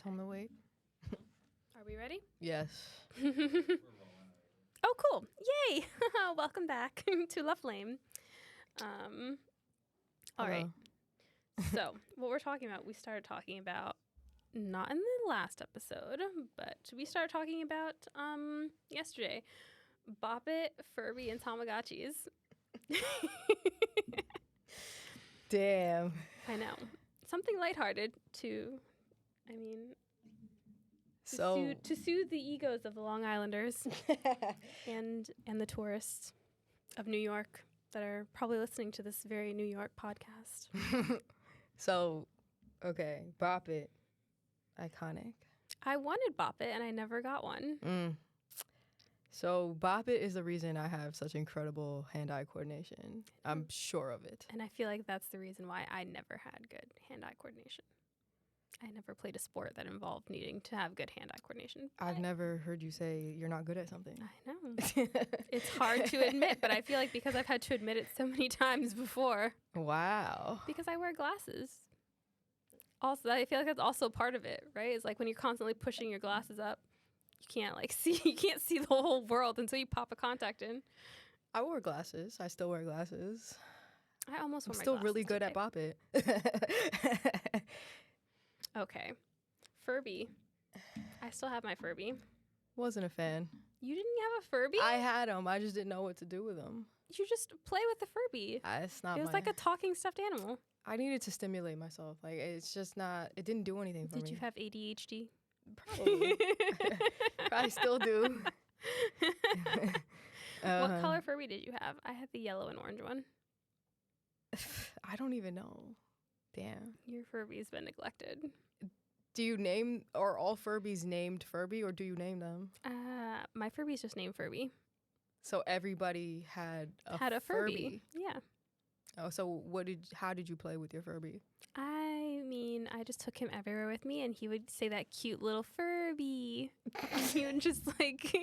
Tell them to wait. Are we ready? Yes. Oh, cool. Yay. Welcome back to La Flame. All right. So what we're talking about, we started talking about, not in the last episode, but we started talking about yesterday. Bop It, Furby, and Tamagotchis. Damn. I know. Something lighthearted to soothe the egos of the Long Islanders and the tourists of New York that are probably listening to this very New York podcast. So, okay, Bop It. Iconic. I wanted Bop It and I never got one. So Bop It is the reason I have such incredible hand-eye coordination. I'm sure of it. And I feel like that's the reason why I never had good hand-eye coordination. I never played a sport that involved needing to have good hand-eye coordination. I've never heard you say you're not good at something. I know. It's hard to admit, but I feel like because I've had to admit it so many times before. Wow. Because I wear glasses. Also, I feel like that's also part of it, right? It's like when you're constantly pushing your glasses up, you can't see the whole world until you pop a contact in. I wore glasses. I still wear glasses. I almost wore I'm my still glasses really good today. at Bop It. Okay. Furby. I still have my Furby. Wasn't a fan. You didn't have a Furby? I had them. I just didn't know what to do with them. You just play with the Furby. It's not It was like a talking stuffed animal. I needed to stimulate myself. Like, it's just not, it didn't do anything for me. Did you have ADHD? Probably. Probably still do. What color Furby did you have? I had the yellow and orange one. I don't even know. Damn. Your Furby's been neglected. Do you name, are all Furbies named Furby, or do you name them? My Furby's just named Furby. So everybody had a Furby. Yeah. Oh, so how did you play with your Furby? I mean, I just took him everywhere with me, and he would say that cute little Furby. He would just like...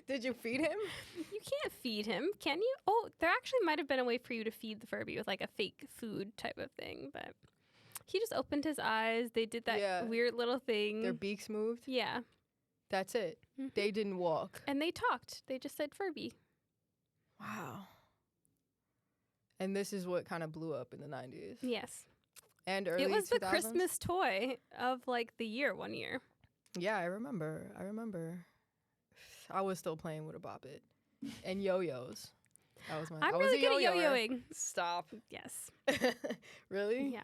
Did you feed him? You can't feed him, can you? Oh, there actually might have been a way for you to feed the Furby with like a fake food type of thing, but he just opened his eyes. They did that weird little thing. Their beaks moved? Yeah. That's it. Mm-hmm. They didn't walk. And they talked. They just said Furby. Wow. And this is what kind of blew up in the 90s. Yes. And early 2000s? It was the Christmas toy of like the year, one year. Yeah, I remember. I was still playing with a Bop It. And yo-yos. That was I'm really good at yo-yoing. Stop. Yes. Really? Yeah.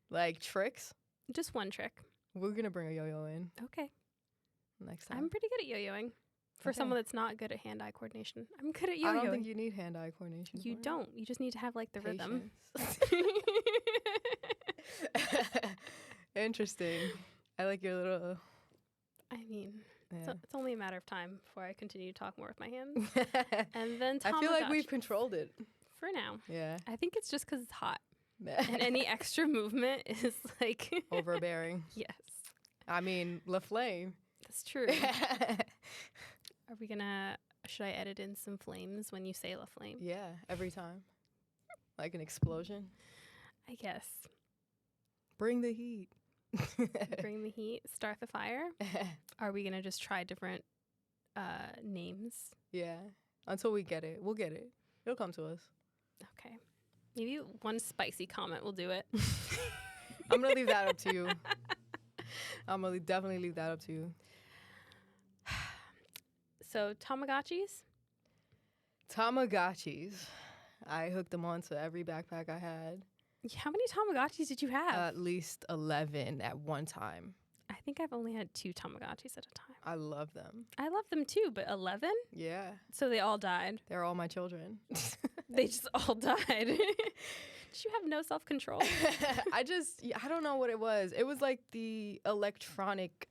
Like tricks? Just one trick. We're going to bring a yo-yo in. Okay. Next time. I'm pretty good at yo-yoing. For someone that's not good at hand-eye coordination. I'm good at yo-yoing. I don't think you need hand-eye coordination. You don't. You just need to have like the rhythm. Interesting. I like your little... I mean, it's only a matter of time before I continue to talk more with my hands. And then I feel like we've controlled it. For now. Yeah. I think it's just because it's hot. And any extra movement is like... overbearing. Yes. I mean, La Flame. That's true. Are we gonna... Should I edit in some flames when you say La Flame? Yeah, every time. Like an explosion. I guess. Bring the heat. Bring the heat. Start the fire. Are we gonna just try different names? Yeah. Until we get it. We'll get it. It'll come to us. Okay. Maybe one spicy comment will do it. I'm gonna leave that up to you. I'm gonna definitely leave that up to you. So Tamagotchis? Tamagotchis. I hooked them onto every backpack I had. How many Tamagotchis did you have? At least 11 at one time. I think I've only had 2 Tamagotchis at a time. I love them. I love them too, but 11? Yeah. So they all died. They're all my children. They just all died. Did you have no self-control? I don't know what it was. It was like the electronic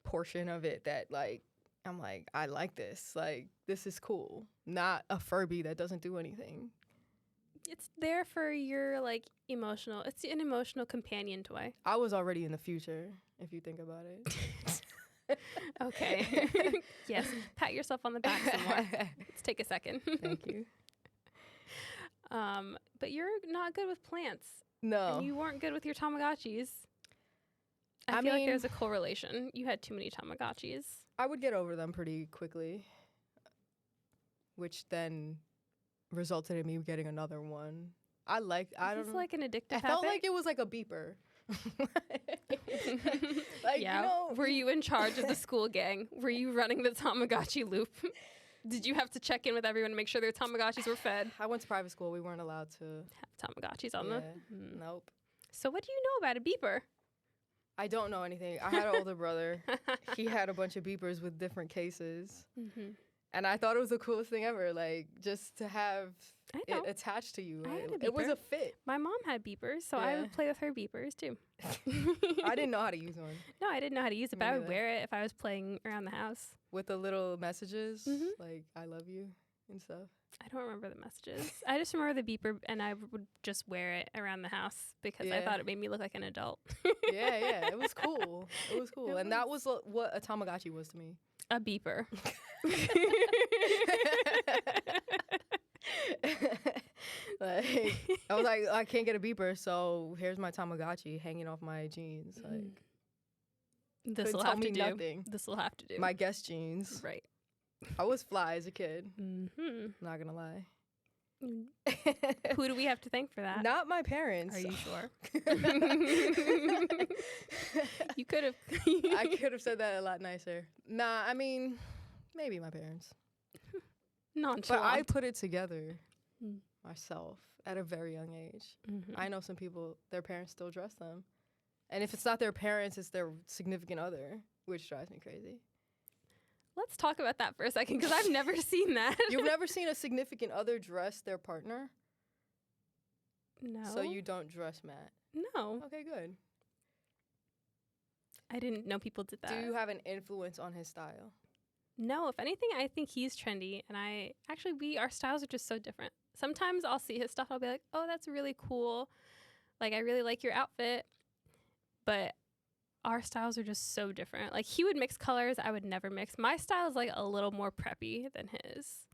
portion of it that like, I'm like, I like this. Like, this is cool. Not a Furby that doesn't do anything. It's there for your like emotional. It's an emotional companion toy. I was already in the future, if you think about it. Okay. Yes. Pat yourself on the back some more. Let's take a second. Thank you. But you're not good with plants. No. And you weren't good with your Tamagotchis. I feel like mean, there's a correlation. You had too many Tamagotchis. I would get over them pretty quickly, which then resulted in me getting another one. I don't Is this like an addictive I habit? felt like it was like a beeper. Like, yeah. you know, Were you in charge of the school gang? Were you running the Tamagotchi loop? Did you have to check in with everyone to make sure their Tamagotchis were fed? I went to private school. We weren't allowed to Have Tamagotchis on yeah, them? Nope. So what do you know about a beeper? I don't know anything. I had an older brother. He had a bunch of beepers with different cases. Mm-hmm. And I thought it was the coolest thing ever, like, just to have it attached to you. I had a It was beeper. a fit. My mom had beepers, so I Yeah. would play with her beepers too. I didn't know how to use one. No, I didn't know how to use it, Me but I would neither. wear it if I was playing around the house. With the little messages, Mhm. like, I love you and stuff. I don't remember the messages. I just remember the beeper, and I would just wear it around the house because I Yeah. thought it made me look like an adult. Yeah, it was cool. It was cool. It And that was what a Tamagotchi was to me. A beeper. Like, I was like, I can't get a beeper, so here's my Tamagotchi hanging off my jeans. Like, This couldn't will tell have to me do. nothing. This will have to do. My Guess jeans. Right. I was fly as a kid. Mm-hmm. Not gonna lie. Who do we have to thank for that? Not my parents. Are you sure? You could have. I could have said that a lot nicer. Nah, I mean, maybe my parents. Nonchalant. But I put it together Mm. myself at a very young age. Mhm. I know some people, their parents still dress them. And if it's not their parents, it's their significant other, which drives me crazy. Let's talk about that for a second, because I've never seen that. You've never seen a significant other dress their partner? No. So you don't dress Matt? No. Okay, good. I didn't know people did that. Do you have an influence on his style? No, if anything, I think he's trendy, and our styles are just so different. Sometimes I'll see his stuff, I'll be like, oh, that's really cool. Like, I really like your outfit. But our styles are just so different. Like, he would mix colors, I would never mix. My style is like a little more preppy than his.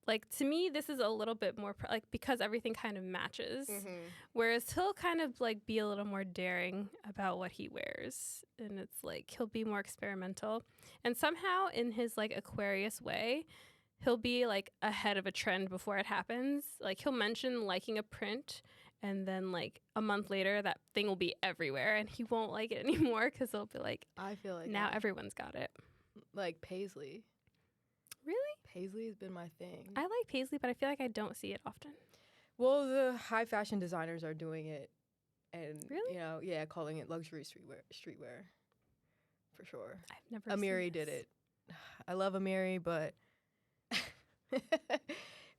Like, to me, this is a little bit more, because everything kind of matches. Mm-hmm. Whereas he'll kind of like be a little more daring about what he wears. And it's like he'll be more experimental. And somehow in his like Aquarius way, he'll be like ahead of a trend before it happens. Like he'll mention liking a print, and then like a month later that thing will be everywhere and he won't like it anymore because he'll be like, I feel like now that. everyone's got it. Like Paisley. Really? Paisley has been my thing. I like Paisley, but I feel like I don't see it often. Well, the high fashion designers are doing it, and Really? you know, yeah, calling it luxury streetwear, for sure. I've never Amiri seen did this. it. I love Amiri, but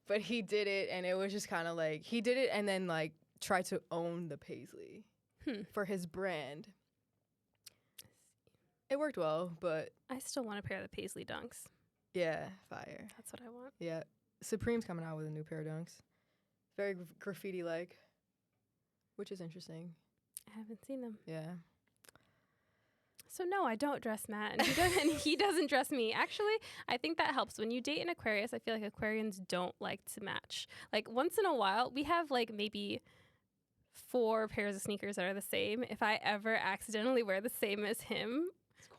but he did it, and it was just kind of like he did it, and then like tried to own the Paisley for his brand. It worked well, but I still want a pair of the Paisley Dunks. yeah, fire. That's what I want. Yeah, Supreme's coming out with a new pair of Dunks. Very graffiti-like, which is interesting. I haven't seen them. Yeah. So no, I don't dress Matt, and he doesn't dress me. Actually, I think that helps. When you date an Aquarius, I feel like Aquarians don't like to match. Like once in a while, we have like maybe 4 pairs of sneakers that are the same. If I ever accidentally wear the same as him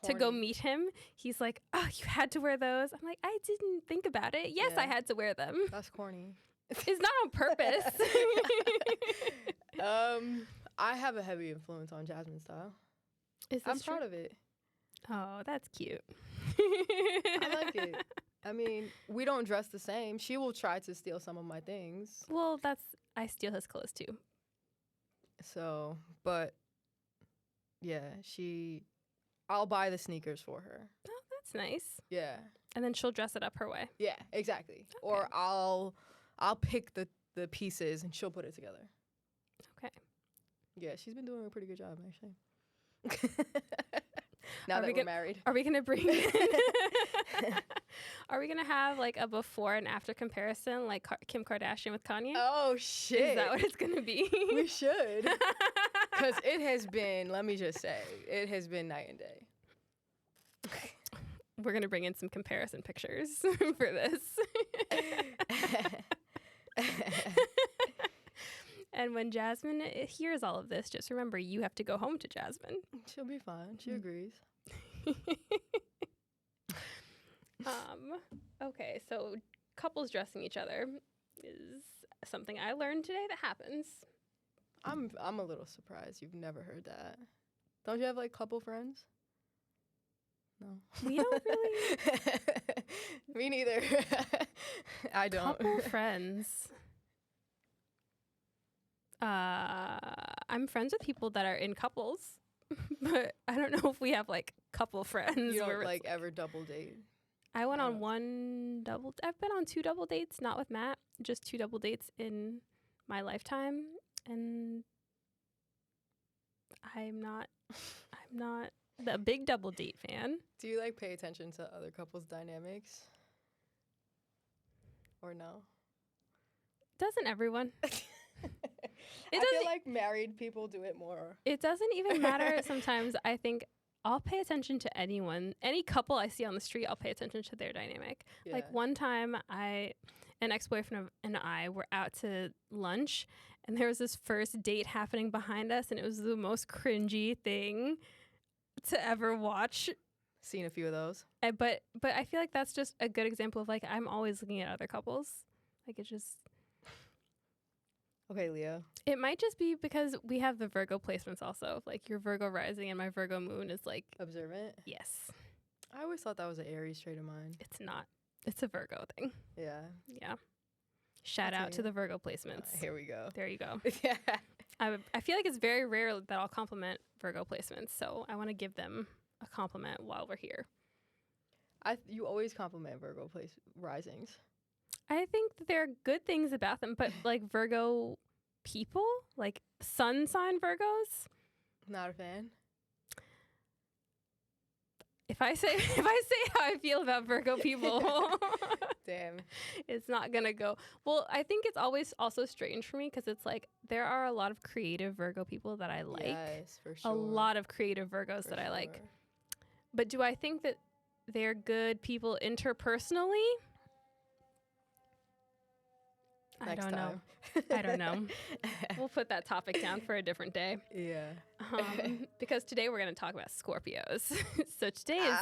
to go meet him, he's like, "Oh, you had to wear those." I'm like, "I didn't think about it. Yes, Yeah. I had to wear them. That's corny. It's not on purpose." I have a heavy influence on Jasmine's style. Is this I'm true? proud of it. Oh, that's cute. I like it. I mean, we don't dress the same. She will try to steal some of my things. Well, I steal his clothes too. So, but yeah, I'll buy the sneakers for her. Oh, that's nice. Yeah. And then she'll dress it up her way. Yeah, exactly. Okay. Or I'll pick the pieces and she'll put it together. Okay. Yeah, she's been doing a pretty good job actually. Are now that we we're married. Are we gonna bring? Are we gonna have like a before and after comparison, like Kim Kardashian with Kanye? Oh shit. Is that what it's gonna be? We should. Because it has been, let me just say, it has been night and day. We're gonna bring in some comparison pictures for this. And when Jasmine hears all of this, just remember you have to go home to Jasmine. She'll be fine. She agrees. Okay, so couples dressing each other is something I learned today that happens. I'm a little surprised you've never heard that. Don't you have like couple friends? No. We don't really. Me neither. I don't. Couple friends. I'm friends with people that are in couples, but I don't know if we have like couple friends. You don't where like ever double date? I went I on don't- one double. I've been on 2 double dates, not with Matt, just 2 double dates in my lifetime, and I'm not the big double date fan. Do you like pay attention to other couples' dynamics? Or no? Doesn't everyone? I feel like married people do it more. It doesn't even matter sometimes. I think I'll pay attention to any couple I see on the street, I'll pay attention to their dynamic. Yeah. Like one time an ex-boyfriend and I were out to lunch and there was this first date happening behind us and it was the most cringy thing to ever watch. Seen a few of those. But I feel like that's just a good example of like I'm always looking at other couples. Like it's just Okay, Leo. it might just be because we have the Virgo placements also. Like your Virgo rising and my Virgo moon is like Observant? yes. I always thought that was an Aries trait of mine. It's not. It's a Virgo thing. Yeah. Yeah. Shout out to the Virgo placements. Here we go. There you go. Yeah. I feel like it's very rare that I'll compliment Virgo placements, so I want to give them a compliment while we're here. You always compliment Virgo risings. I think that there are good things about them, but like Virgo people, like sun sign Virgos, Not a fan. if I say how I feel about Virgo people, Damn. it's not gonna go well. I think it's always also strange for me because it's like there are a lot of creative Virgo people that I like. Yes, for sure. A lot of creative Virgos that I like. But do I think that they're good people interpersonally? I don't know. I don't know. We'll put that topic down for a different day. Yeah. Because today we're going to talk about Scorpios. So today is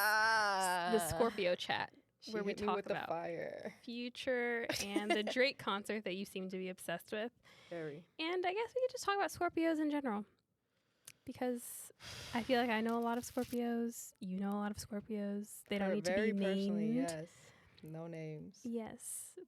the Scorpio chat, where we talk about fire. Future and the Drake concert that you seem to be obsessed with. Very. And I guess we could just talk about Scorpios in general. Because I feel like I know a lot of Scorpios. You know a lot of Scorpios. They don't need to be named. Yes. No names. Yes.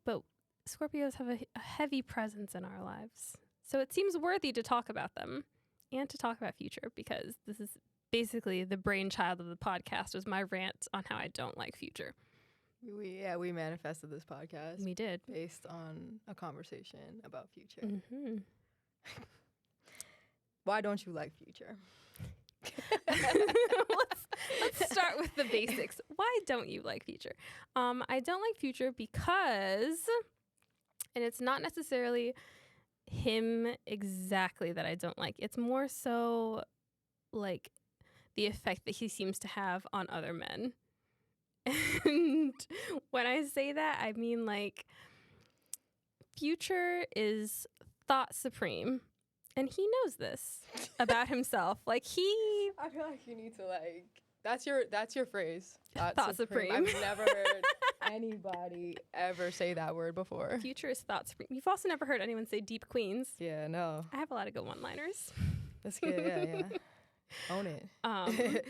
But Scorpios have a heavy presence in our lives. So it seems worthy to talk about them and to talk about Future because this is basically the brainchild of the podcast was my rant on how I don't like Future. We manifested this podcast. We did. Based on a conversation about Future. Mm-hmm. Why don't you like Future? Let's start with the basics. Why don't you like Future? I don't like Future because, and it's not necessarily him exactly that I don't like. It's more so like the effect that he seems to have on other men. And when I say that, I mean like Future is thought supreme. And he knows this about himself. Like I feel like you need to that's your phrase. Thought supreme. I've never heard anybody ever say that word before. Future is thought supreme. You've also never heard anyone say deep queens. Yeah, no. I have a lot of good one-liners. That's good. Yeah. Own it.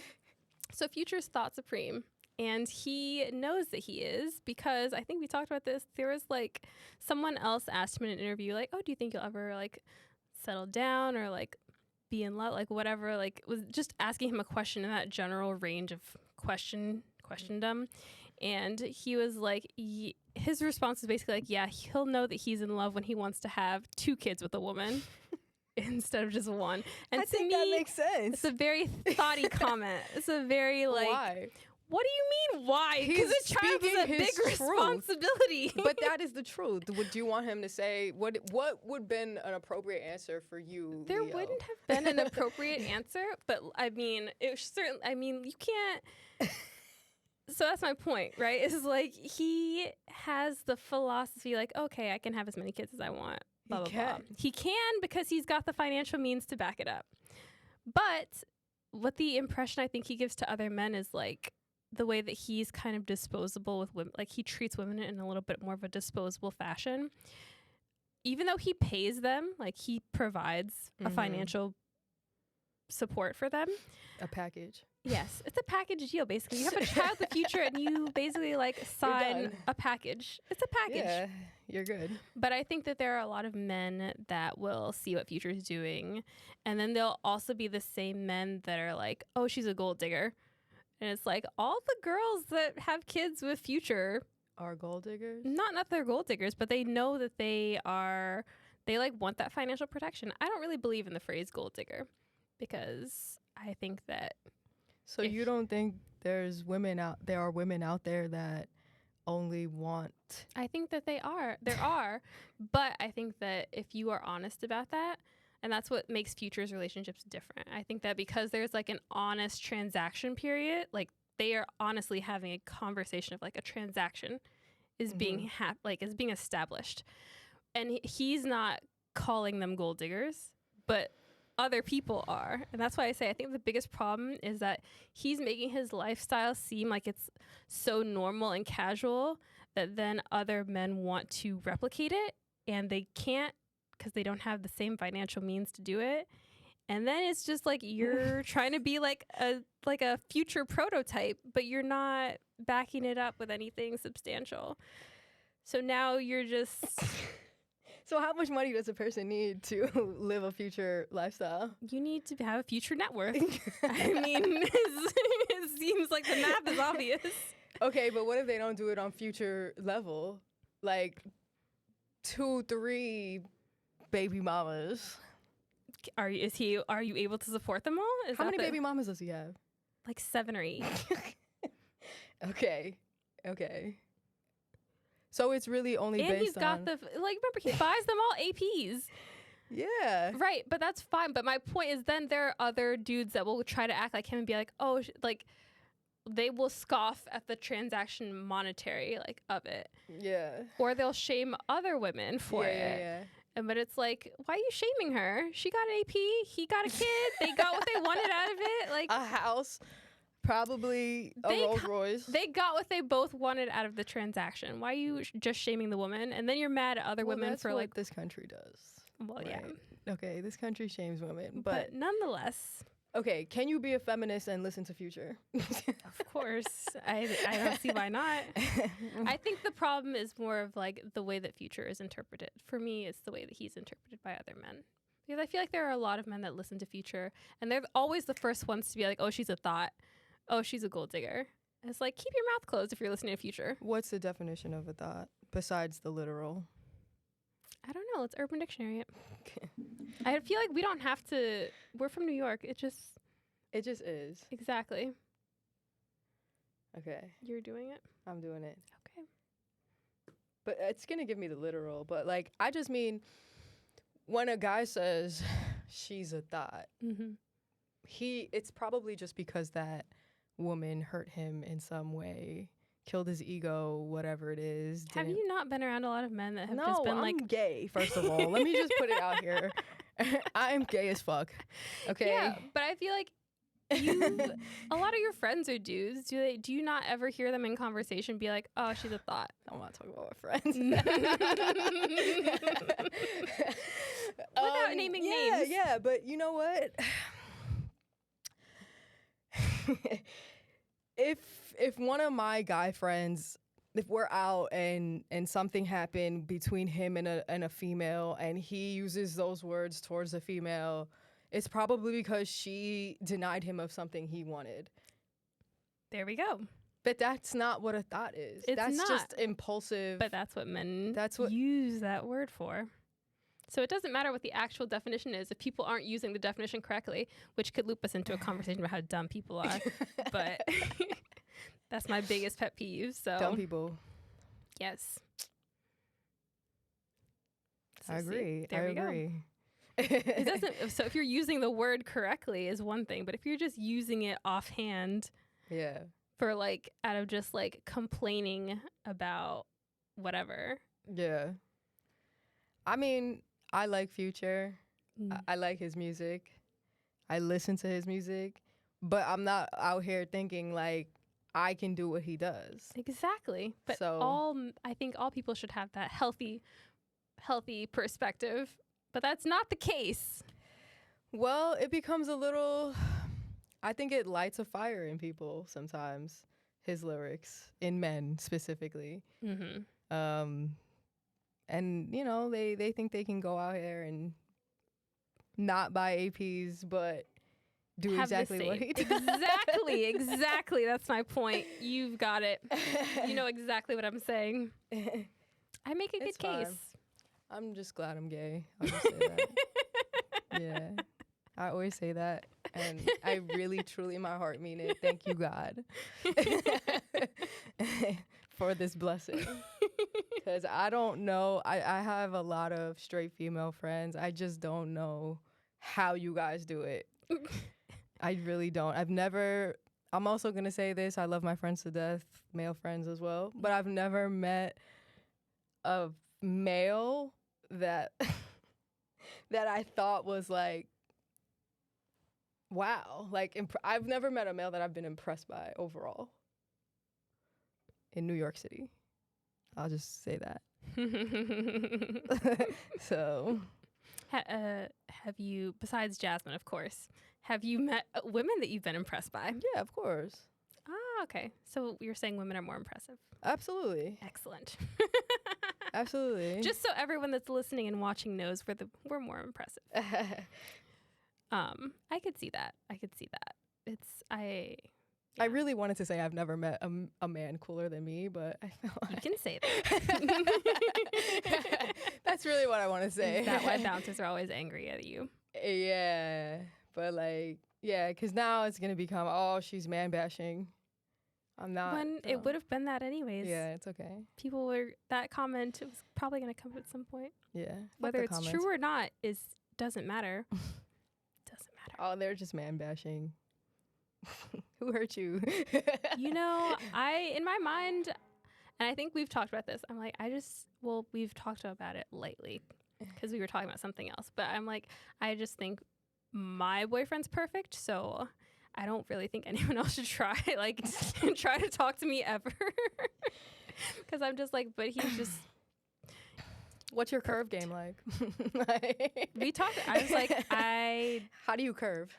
So Future's thought supreme. And he knows that he is because I think we talked about this. There was like someone else asked him in an interview, like, oh, do you think you'll ever like settle down or like be in love, like whatever, like was just asking him a question in that general range of questiondom. And he was like, his response is basically like, yeah, he'll know that he's in love when he wants to have 2 kids with a woman instead of just one. And I to think me, that makes sense. it's a very thoughty comment. It's a very like, why? What do you mean why? Because a child is a big responsibility. But that is the truth. Would you want him to say what would been an appropriate answer for you? There Leo? wouldn't have been an appropriate answer, but I mean, it certainly. I mean, you can't. So that's my point, right? Is like he has the philosophy, like, okay, I can have as many kids as I want. blah, blah, blah. He can because he's got the financial means to back it up. But what the impression I think he gives to other men is like the way that he's kind of disposable with women. Like he treats women in a little bit more of a disposable fashion. Even though he pays them, like he provides a financial support for them. A package. Yes, it's a package deal, basically. You have a child in the future and you basically like sign a package. It's a package. Yeah, you're good. But I think that there are a lot of men that will see what Future's doing. And then they'll also be the same men that are like, oh, she's a gold digger. And it's like all the girls that have kids with Future are gold diggers. Not that they're gold diggers, but they know that they like want that financial protection. I don't really believe in the phrase gold digger because I think that. So you don't think there are women out there that only want. I think that there are, but I think that if you are honest about that, and that's what makes Future's relationships different. I think that because there's like an honest transaction period, like they are honestly having a conversation of like a transaction is being is being established, and he's not calling them gold diggers, but other people are. And that's why I say I think the biggest problem is that he's making his lifestyle seem like it's so normal and casual that then other men want to replicate it and they can't because they don't have the same financial means to do it. And then it's just like you're trying to be like a Future prototype, but you're not backing it up with anything substantial. So now you're just So how much money does a person need to live a Future lifestyle? You need to have a Future net worth. I mean, it seems like the math is obvious. Okay, but what if they don't do it on Future level? Like 2-3 baby mamas. Are you able to support them all? How many baby mamas does he have? Like 7 or 8. Okay. So it's really only based on... And he's got remember, he buys them all APs. Yeah. Right, but that's fine. But my point is then there are other dudes that will try to act like him and be like, oh, they will scoff at the transaction monetary, of it. Yeah. Or they'll shame other women for it. Yeah. But it's like, why are you shaming her? She got an AP. He got a kid. They got what they wanted out of it. Like a house. Probably a Rolls Royce. They got what they both wanted out of the transaction. Why are you just shaming the woman? And then you're mad at other women that's for what this country does. Well, right? Yeah. Okay, this country shames women. But nonetheless. Okay, can you be a feminist and listen to Future? Of course. I don't see why not. I think the problem is more of the way that Future is interpreted. For me, it's the way that he's interpreted by other men. Because I feel like there are a lot of men that listen to Future and they're always the first ones to be like, oh, she's a thought. Oh, she's a gold digger. And it's like, keep your mouth closed if you're listening to Future. What's the definition of a thought besides the literal? I don't know. Let's Urban Dictionary it. I feel like we don't have to. We're from New York. It just is. Exactly. Okay. You're doing it? I'm doing it. Okay. But it's going to give me the literal. But I just mean when a guy says she's a thought, it's probably just because that woman hurt him in some way, killed his ego, whatever it is. Have you not been around a lot of men that have just been I'm gay, first of all. Let me just put it out here. I'm gay as fuck. Okay? Yeah, but I feel like a lot of your friends are dudes. Do you not ever hear them in conversation be like, oh, she's a thought? I don't want to talk about my friends. Without naming names. Yeah, but you know what? If one of my guy friends, if we're out and something happened between him and a female and he uses those words towards a female, it's probably because she denied him of something he wanted. There we go. But that's not what a thought is. That's just impulsive. But that's what men use that word for. So it doesn't matter what the actual definition is if people aren't using the definition correctly, which could loop us into a conversation about how dumb people are. But that's my biggest pet peeve. So dumb people. Yes. So I agree. There we go. It doesn't. So if you're using the word correctly is one thing, but if you're just using it offhand, yeah, for out of just complaining about whatever, yeah. I mean, I like Future. I like his music. I listen to his music, but I'm not out here thinking like I can do what he does. Exactly. But So I think all people should have that healthy perspective. But that's not the case. well, it becomes a little. I think it lights a fire in people sometimes. His lyrics in men specifically. And you know they think they can go out here and not buy APs, but do Have exactly what he does. Exactly. That's my point. You've got it. You know exactly what I'm saying. I make a good case. I'm just glad I'm gay. I'll just say that. Yeah. I always say that. And I really, truly, in my heart mean it. Thank you, God, for this blessing. Because I don't know. I have a lot of straight female friends. I just don't know how you guys do it. I really don't. I'm also going to say this. I love my friends to death, male friends as well. But I've never met a male that that I thought was like, wow. Like, I've never met a male that I've been impressed by overall in New York City. I'll just say that. So, have you, besides Jasmine, of course, have you met women that you've been impressed by? yeah, of course. Ah, okay. So you're saying women are more impressive. Absolutely. Excellent. Absolutely. Just so everyone that's listening and watching knows we're more impressive. I could see that. I really wanted to say I've never met a man cooler than me, but I feel like you can say that. That's really what I want to say. Is that why bouncers are always angry at you? Yeah, but like, yeah, because now it's gonna become, oh, she's man bashing. I'm not. When it would have been that anyways. Yeah, it's okay. That comment was probably gonna come at some point. Yeah. Whether it's true or not doesn't matter. Doesn't matter. Oh, they're just man bashing. Who hurt you? You know, in my mind, and I think we've talked about this, I'm like, we've talked about it lately because we were talking about something else. But I'm like, I just think my boyfriend's perfect, so I don't really think anyone else should try to talk to me ever. Because I'm just like, but he's just. What's your curve game like? We talked. I was like, How do you curve?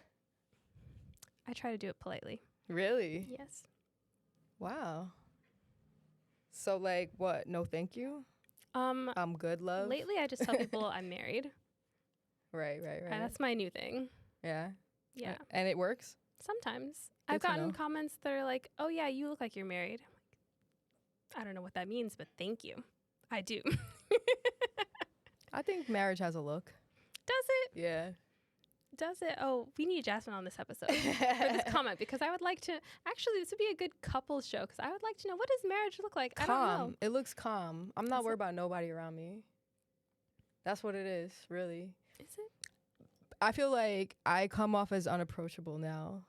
I try to do it politely. Really? Yes. Wow. So like what? No, thank you. I'm good, love. Lately, I just tell people I'm married. Right. And that's my new thing. Yeah. Yeah. And it works? Sometimes. Good I've to gotten know. comments that are like, oh yeah, you look like you're married. I don't know what that means, but thank you. I do. I think marriage has a look. Does it? Yeah. Does it? Oh, we need Jasmine on this episode for this comment because I would like to. Actually, this would be a good couples show because I would like to know, what does marriage look like? Calm. I don't know. It looks calm. I'm not worried about nobody around me. That's what it is, really. Is it? I feel like I come off as unapproachable now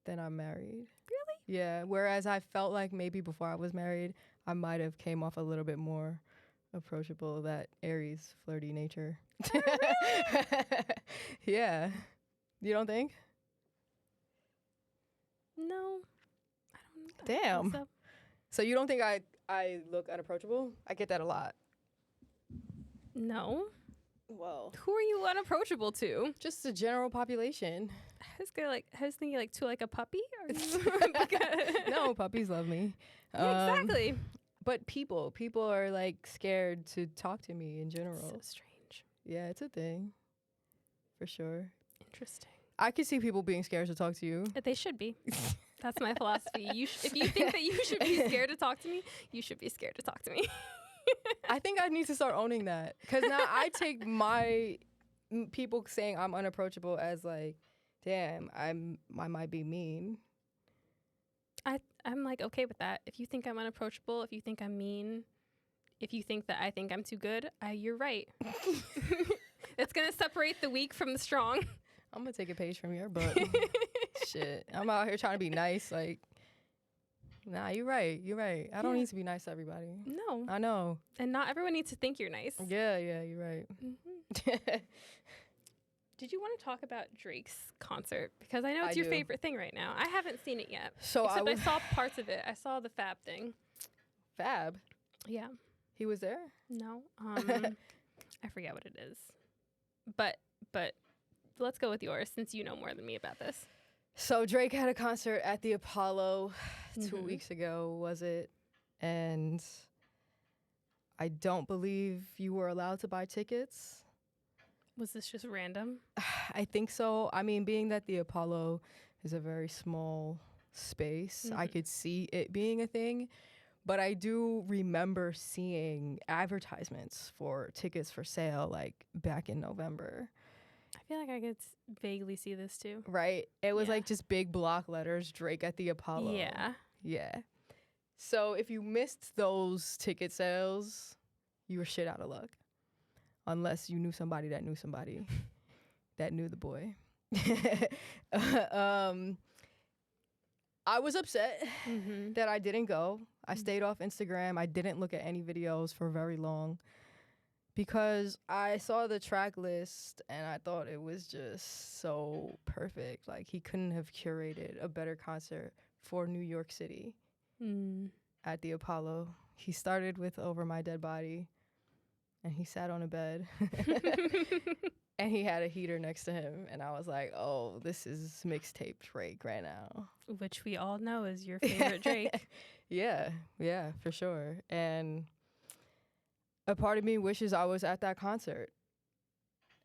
than I'm married. Really? Yeah. Whereas I felt like maybe before I was married, I might have came off a little bit more approachable, that Aries flirty nature. Oh, really? Yeah. You don't think? No. I don't. Damn. So. So you don't think I look unapproachable? I get that a lot. No. Well, Who are you unapproachable to? just the general population. I was thinking to a puppy. Or No, puppies love me. Yeah, exactly. But people are like scared to talk to me in general. So strange. Yeah, it's a thing. For sure. Interesting. I can see people being scared to talk to you. They should be. That's my philosophy. If you think that you should be scared to talk to me, you should be scared to talk to me. I think I need to start owning that. Because now I take my people saying I'm unapproachable as like, damn, I might be mean. I'm like, okay with that. If you think I'm unapproachable, if you think I'm mean, if you think that I think I'm too good, you're right. It's going to separate the weak from the strong. I'm going to take a page from your book. Shit. I'm out here trying to be nice. Like, nah, you're right. I don't need to be nice to everybody. No. I know. And not everyone needs to think you're nice. Yeah, you're right. Mm-hmm. Did you want to talk about Drake's concert? Because I know it's your favorite thing right now. I haven't seen it yet. So except I saw parts of it. I saw the Fab thing. Fab? Yeah. He was there? No. I forget what it is. But let's go with yours since you know more than me about this. So Drake had a concert at the Apollo 2 weeks ago, was it? And I don't believe you were allowed to buy tickets. Was this just random? I think so. I mean, being that the Apollo is a very small space, I could see it being a thing. But I do remember seeing advertisements for tickets for sale, like, back in November. I feel like I could vaguely see this, too. Right? It was, like, just big block letters, Drake at the Apollo. Yeah. Yeah. So if you missed those ticket sales, you were shit out of luck. Unless you knew somebody that knew somebody that knew the boy. I was upset that I didn't go. I stayed off Instagram. I didn't look at any videos for very long because I saw the track list and I thought it was just so perfect. Like, he couldn't have curated a better concert for New York City at the Apollo. He started with Over My Dead Body. And he sat on a bed and he had a heater next to him. And I was like, oh, this is mixtape Drake right now. Which we all know is your favorite Drake. Yeah, for sure. And a part of me wishes I was at that concert.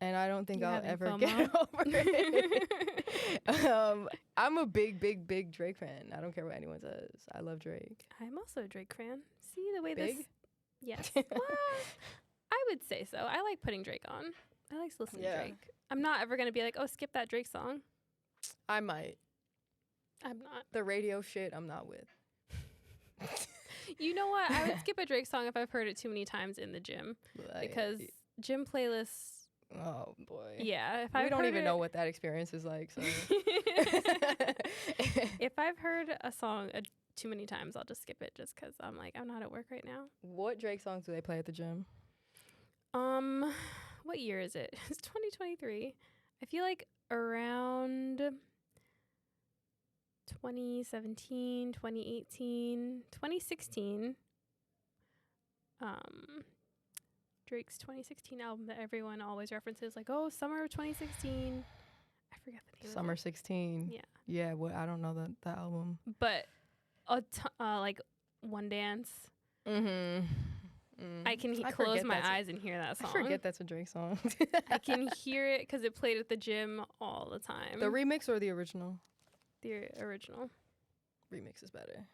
And I don't think I'll ever get over it. I'm a big Drake fan. I don't care what anyone says. I love Drake. I'm also a Drake fan. See the way big? This... Yes. Well, I would say so. I like putting Drake on. I like to listen to Drake. I'm not ever going to be like, oh, skip that Drake song. I might. I'm not. The radio shit, I'm not with. You know what? I would skip a Drake song if I've heard it too many times in the gym. Because gym playlists. Oh, boy. Yeah. We don't even know what that experience is like. So. If I've heard a song too many times, I'll just skip it just because I'm like, I'm not at work right now. What Drake songs do they play at the gym? What year is it? It's 2023. I feel like around 2017, 2018, 2016. Drake's 2016 album that everyone always references, like, oh, summer of 2016. I forget the name. Summer 16. Yeah. Yeah. Well, I don't know that album. But like One Dance. I can close my eyes and hear that song. I forget that's a Drake song. I can hear it because it played at the gym all the time. The remix or the original? The original. Remix is better.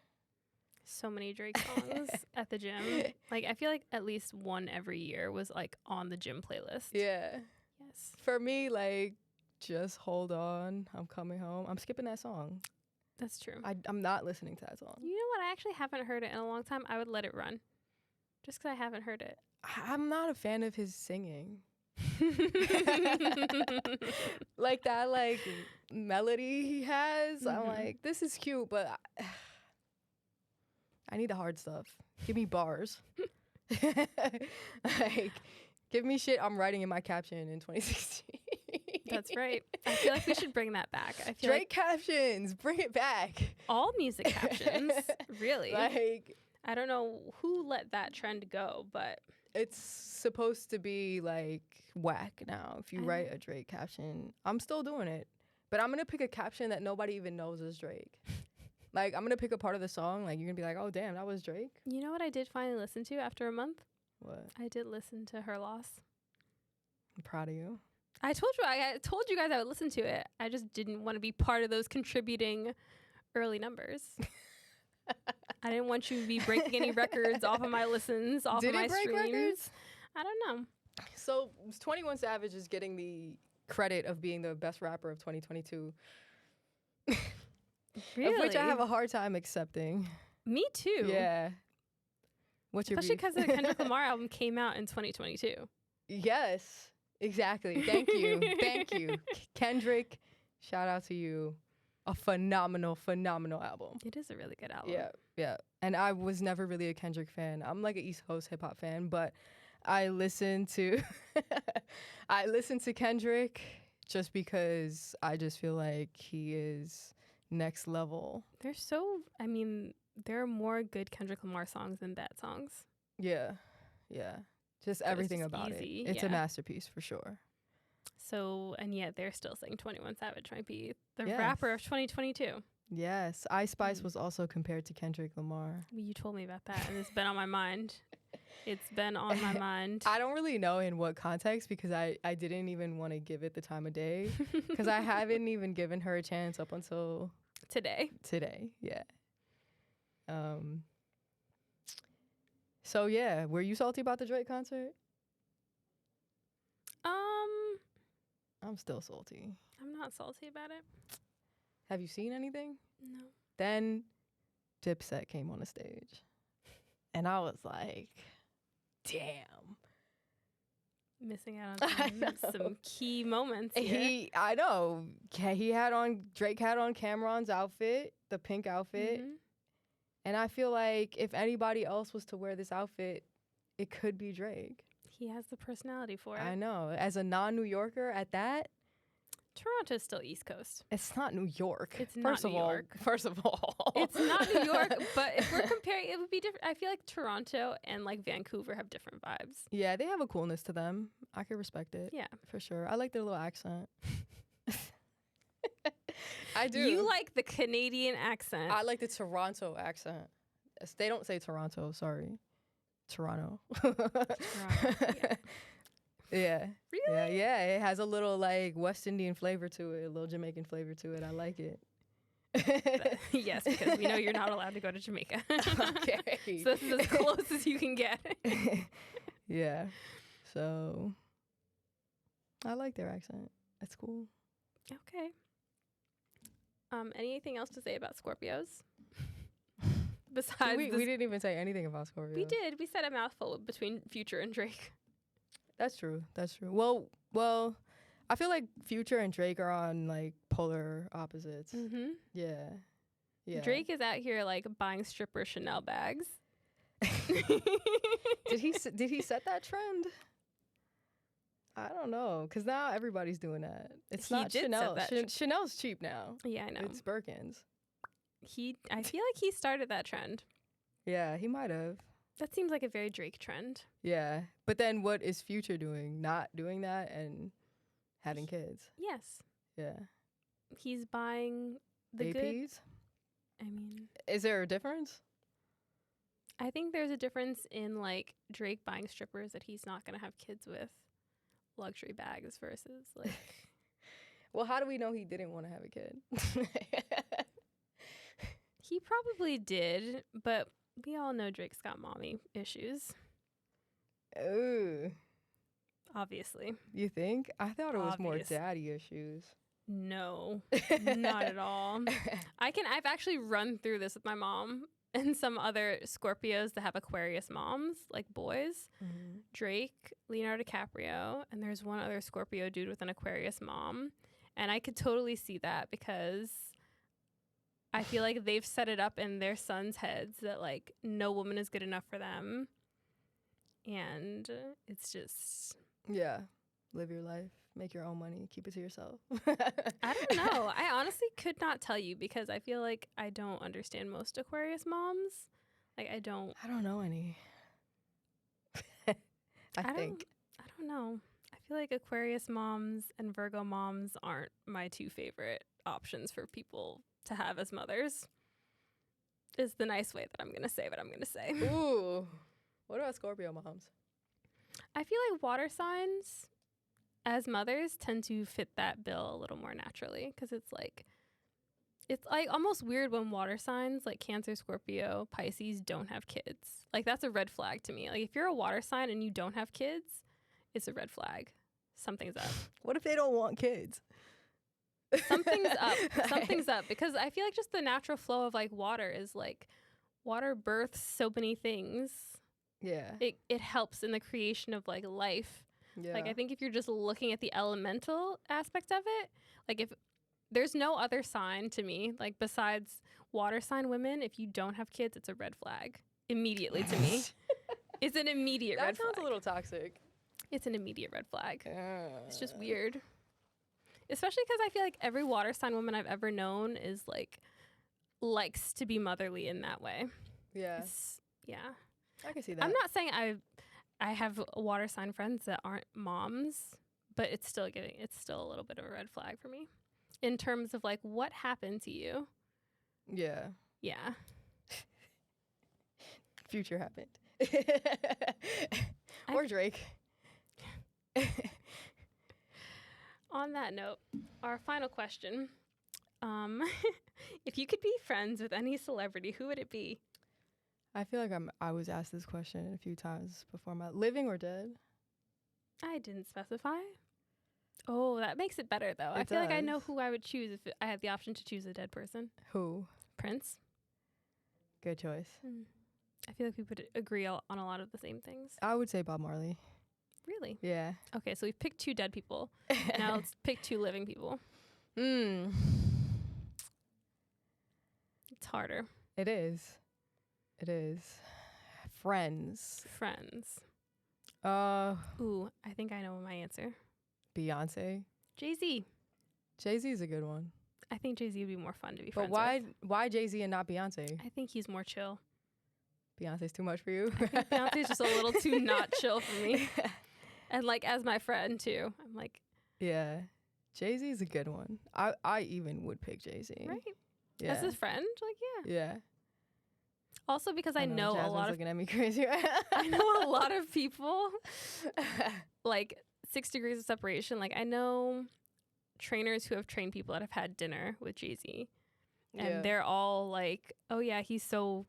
So many Drake songs at the gym. Like, I feel like at least one every year was like on the gym playlist. Yeah. Yes. For me, like, Just Hold On, I'm Coming Home. I'm skipping that song. That's true. I'm not listening to that song. You know what? I actually haven't heard it in a long time. I would let it run. Just because I haven't heard it. I'm not a fan of his singing. Like that, like, melody he has. I'm like, this is cute, but I need the hard stuff. Give me bars. Like, give me shit I'm writing in my caption in 2016. That's right. I feel like we should bring that back. I feel Drake captions, bring it back. All music captions, really. Like, I don't know who let that trend go, but it's supposed to be like whack now. If you write a Drake caption, I'm still doing it, but I'm gonna pick a caption that nobody even knows is Drake. Like, I'm gonna pick a part of the song, like, you're gonna be like, oh damn, that was Drake. You know what I did finally listen to after a month? What? I did listen to Her Loss. I'm proud of you. I told you guys I would listen to it. I just didn't want to be part of those contributing early numbers. I didn't want you to be breaking any records off of my listens, off of my streams. Did it break records? I don't know. So 21 Savage is getting the credit of being the best rapper of 2022. Really? Of which I have a hard time accepting. Me too. Yeah. What's your Especially because the Kendrick Lamar album came out in 2022. Yes, exactly. Thank you. Thank you. Kendrick, shout out to you. A phenomenal album. It is a really good album. Yeah. And I was never really a Kendrick fan. I'm like an East Coast hip hop fan, but I listen to I listen to Kendrick just because I just feel like he is next level. There are more good Kendrick Lamar songs than bad songs. Yeah. Just everything just about easy, it. It's a masterpiece for sure. So, and yet they're still saying 21 Savage might be the Yes. rapper of 2022. Yes. Ice Spice was also compared to Kendrick Lamar. You told me about that, and it's been on my mind. It's been on my mind. I don't really know in what context because I didn't even want to give it the time of day because I haven't even given her a chance up until Today, yeah. So yeah, were you salty about the Drake concert? I'm still salty. I'm not salty about it. Have you seen anything? No. Then Dipset came on the stage. And I was like, damn. Missing out on some key moments here. I know. Drake had on Cameron's outfit, the pink outfit. Mm-hmm. And I feel like if anybody else was to wear this outfit, it could be Drake. He has the personality for it. I know. As a non-New Yorker at that. Toronto's still East Coast. It's not New York. It's not New York. First of all. It's not New York, but if we're comparing, it would be different. I feel like Toronto and like Vancouver have different vibes. Yeah, they have a coolness to them. I can respect it. Yeah. For sure. I like their little accent. I do. You like the Canadian accent. I like the Toronto accent. They don't say Toronto, sorry. Toronto. Yeah. Really? Yeah. It has a little like West Indian flavor to it, a little Jamaican flavor to it. I like it. Yes, because we know you're not allowed to go to Jamaica. Okay. So this is as close as you can get. Yeah. So I like their accent. That's cool. Okay. Anything else to say about Scorpios? Besides, we didn't even say anything about Scorpio. We did. We said a mouthful between Future and Drake. That's true. Well, I feel like Future and Drake are on like polar opposites. Mm-hmm. Yeah. Drake is out here like buying stripper Chanel bags. Did he set that trend? I don't know, because now everybody's doing that. It's not Chanel. Chanel's cheap now. Yeah, I know. It's Birkins. I feel like he started that trend. Yeah, he might have. That seems like a very Drake trend. Yeah, but then what is Future doing? Not doing that and having kids. Yes. Yeah. He's buying the APs? good. I mean, is there a difference? I think there's a difference in like Drake buying strippers that he's not going to have kids with, luxury bags versus like. Well, how do we know he didn't want to have a kid? He probably did, but we all know Drake's got mommy issues. Ooh. Obviously. You think? I thought it was more daddy issues. No, not at all. I've actually run through this with my mom and some other Scorpios that have Aquarius moms, like boys. Mm-hmm. Drake, Leonardo DiCaprio, and there's one other Scorpio dude with an Aquarius mom. And I could totally see that because I feel like they've set it up in their sons' heads that like no woman is good enough for them. And it's just... Yeah. Live your life. Make your own money. Keep it to yourself. I don't know. I honestly could not tell you because I feel like I don't understand most Aquarius moms. Like I don't know any. I don't know. I feel like Aquarius moms and Virgo moms aren't my two favorite options for people to have as mothers. Is the nice way that I'm going to say what I'm going to say. Ooh. What about Scorpio moms? I feel like water signs as mothers tend to fit that bill a little more naturally because it's like almost weird when water signs like Cancer, Scorpio, Pisces don't have kids. Like that's a red flag to me. Like if you're a water sign and you don't have kids, it's a red flag. Something's up. What if they don't want kids? Something's up. Something's up because I feel like just the natural flow of like water is like water births so many things. Yeah. It helps in the creation of like life. Yeah. Like I think if you're just looking at the elemental aspect of it, like if there's no other sign to me, like besides water sign women, if you don't have kids, it's a red flag immediately to me. It's an immediate red That flag. sounds a little toxic. It's an immediate red flag. It's just weird. Especially because I feel like every water sign woman I've ever known is like likes to be motherly in that way. Yeah. Yeah. I can see that. I'm not saying I have water sign friends that aren't moms, but it's still a little bit of a red flag for me in terms of like what happened to you. Yeah. Yeah. Future happened. Or Drake. On that note, our final question. If you could be friends with any celebrity, who would it be? I feel like I was asked this question a few times before. Living or dead? I didn't specify. Oh, that makes it better, though. I feel like I know who I would choose if I had the option to choose a dead person. Who? Prince. Good choice. I feel like we would agree on a lot of the same things. I would say Bob Marley. Really? Yeah. Okay, so we've picked 2 dead people. Now let's pick 2 living people. It's harder. It is. Friends. Ooh, I think I know my answer. Beyonce. Jay-Z. Jay-Z is a good one. I think Jay-Z would be more fun to be friends with. But why Jay-Z and not Beyonce? I think he's more chill. Beyonce's too much for you? I think Beyonce's just a little too not chill for me. And like as my friend too. I'm like, yeah. Jay-Z's a good one. I even would pick Jay-Z. Right? Yeah. As his friend? Like, yeah. Yeah. Also because I know Jasmine's a lot of looking at me crazy. I know a lot of people like 6 degrees of separation. Like I know trainers who have trained people that have had dinner with Jay-Z. And they're all like, oh yeah, he's so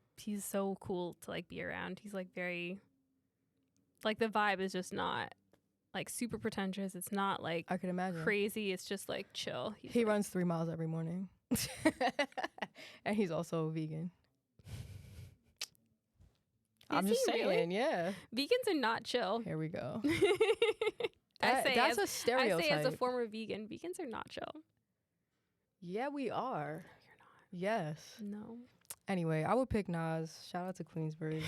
cool to like be around. He's like very like the vibe is just not like super pretentious. It's not like I could imagine crazy. It's just like chill. He runs 3 miles every morning. And he's also vegan. I'm just saying, really? Yeah. Vegans are not chill. Here we go. That's a stereotype. I say as a former vegan, vegans are not chill. Yeah, we are. You're not. Yes. No. Anyway, I would pick Nas. Shout out to Queensbury.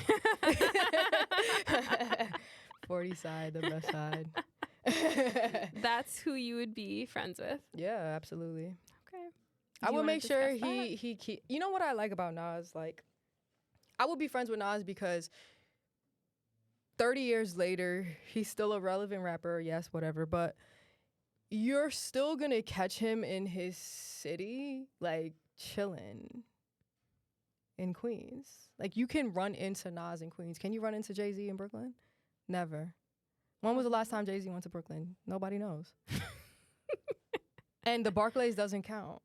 40 side, the best side. That's who you would be friends with. Yeah, absolutely. Okay. I will make sure he keep. You know what I like about Nas? Like, I would be friends with Nas because 30 years later, he's still a relevant rapper. Yes, whatever. But you're still going to catch him in his city, like, chilling in Queens. Like, you can run into Nas in Queens. Can you run into Jay-Z in Brooklyn? Never. When was the last time Jay-Z went to Brooklyn? Nobody knows. And the Barclays doesn't count.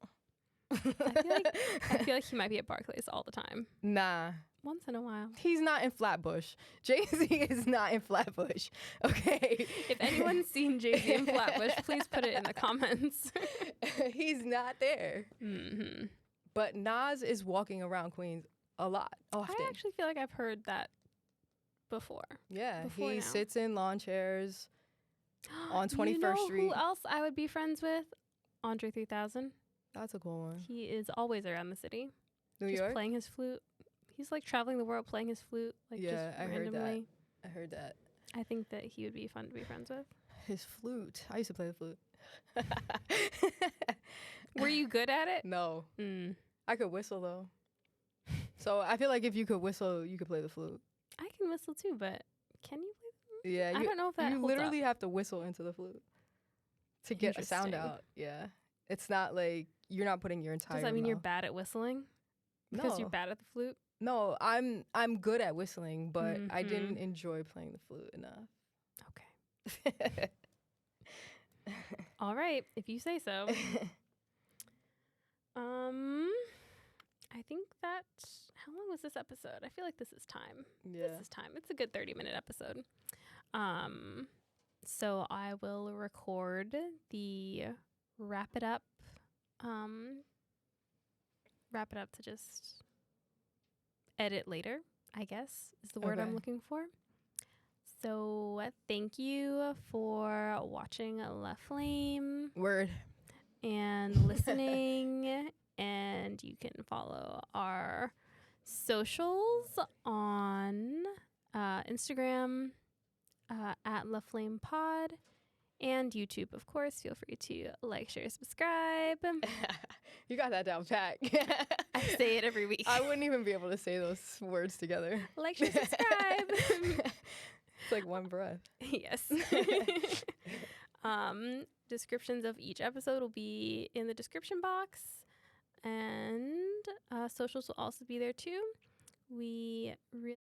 I feel like he might be at Barclays all the time. Nah. Once in a while. He's not in Flatbush. Jay-Z is not in Flatbush. Okay. If anyone's seen Jay-Z in Flatbush, please put it in the comments. He's not there. Mm-hmm. But Nas is walking around Queens a lot. Often. I actually feel like I've heard that before. Yeah. Before he now. sits in lawn chairs on 21st Street. Who else I would be friends with? Andre 3000. That's a cool one. He is always around the city. New just York? Playing his flute. He's like traveling the world playing his flute. Like just randomly. I heard that. I think that he would be fun to be friends with. His flute. I used to play the flute. Were you good at it? No. I could whistle though. So I feel like if you could whistle, you could play the flute. I can whistle too, but can you play the flute? Yeah. I don't know if that You holds literally up. have to whistle into the flute to get a sound out. Yeah. It's not like you're not putting your entire Does that mean mouth. you're bad at whistling? Because you're bad at the flute? No, I'm good at whistling, but I didn't enjoy playing the flute enough. Okay. All right, if you say so. I think that, how long was this episode? I feel like this is time. Yeah. This is time. It's a good 30-minute episode. So I will record the wrap it up to just edit later, I guess, is the word I'm looking for. So thank you for watching La Flame. Word. And listening. And you can follow our socials on Instagram at LaFlamePod, and YouTube, of course. Feel free to like, share, subscribe. You got that down pat. I say it every week. I wouldn't even be able to say those words together. Like, share, subscribe. It's like one breath. Yes. Descriptions of each episode will be in the description box, and socials will also be there too. We really